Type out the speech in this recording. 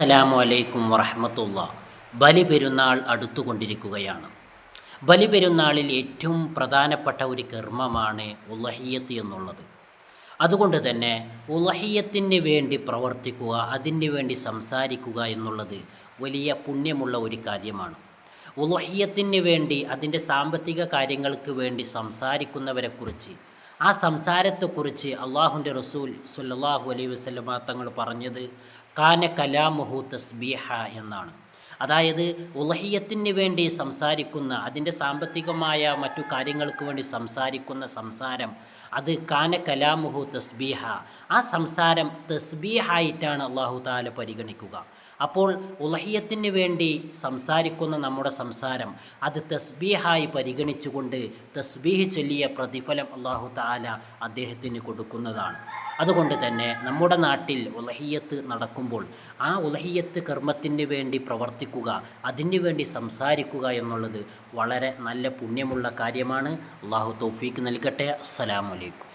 അസ്സലാമു അലൈക്കും വറഹ്മത്തുള്ളാഹി. ബലിപെരുന്നാൾ അടുത്തുകൊണ്ടിരിക്കുകയാണ്. ബലിപെരുന്നാളിൽ ഏറ്റവും പ്രധാനപ്പെട്ട ഒരു കർമ്മമാണ് ഉളഹിയ്യത്ത് എന്നുള്ളത്. അതുകൊണ്ട് തന്നെ ഉളഹിയ്യത്തിന് വേണ്ടി പ്രവർത്തിക്കുക, അതിന് വേണ്ടി സംസാരിക്കുക എന്നുള്ളത് വലിയ പുണ്യമുള്ള ഒരു കാര്യമാണ്. ഉളഹിയ്യത്തിന് വേണ്ടി അതിൻ്റെ സാമ്പത്തിക കാര്യങ്ങൾക്ക് വേണ്ടി സംസാരിക്കുന്നവരെക്കുറിച്ച്, ആ സംസാരത്തെക്കുറിച്ച് അള്ളാഹുവിൻ്റെ റസൂൽ സ്വല്ലല്ലാഹു അലൈഹി വസല്ലമ തങ്ങൾ പറഞ്ഞത് കാന കലാമുഹു തസ്ബീഹ എന്നാണ്. അതായത് ഉളഹിയ്യത്തിന് വേണ്ടി സംസാരിക്കുന്ന, അതിൻ്റെ സാമ്പത്തികമായ മറ്റു കാര്യങ്ങൾക്ക് വേണ്ടി സംസാരിക്കുന്ന സംസാരം, അത് കാന കലാമുഹു തസ്ബീഹ, ആ സംസാരം തസ്ബീഹായിട്ടാണ് അള്ളാഹു താല പരിഗണിക്കുക. അപ്പോൾ ഉളഹിയ്യത്തിന് വേണ്ടി സംസാരിക്കുന്ന നമ്മുടെ സംസാരം അത് തസ്ബീഹായി പരിഗണിച്ചുകൊണ്ട് തസ്ബീഹ് ചൊല്ലിയ പ്രതിഫലം അള്ളാഹു താല അദ്ദേഹത്തിന് കൊടുക്കുന്നതാണ്. അതുകൊണ്ട് തന്നെ നമ്മുടെ നാട്ടിൽ ഉളഹിയ്യത്ത് നടക്കുമ്പോൾ ആ ഉളഹിയ്യത്ത് കർമ്മത്തിന് വേണ്ടി പ്രവർത്തിക്കുക, അതിന് വേണ്ടി സംസാരിക്കുക എന്നുള്ളത് വളരെ നല്ല പുണ്യമുള്ള കാര്യമാണ്. അള്ളാഹു തൗഫീക്ക് നൽകട്ടെ. അസ്സലാമു അലൈക്കും.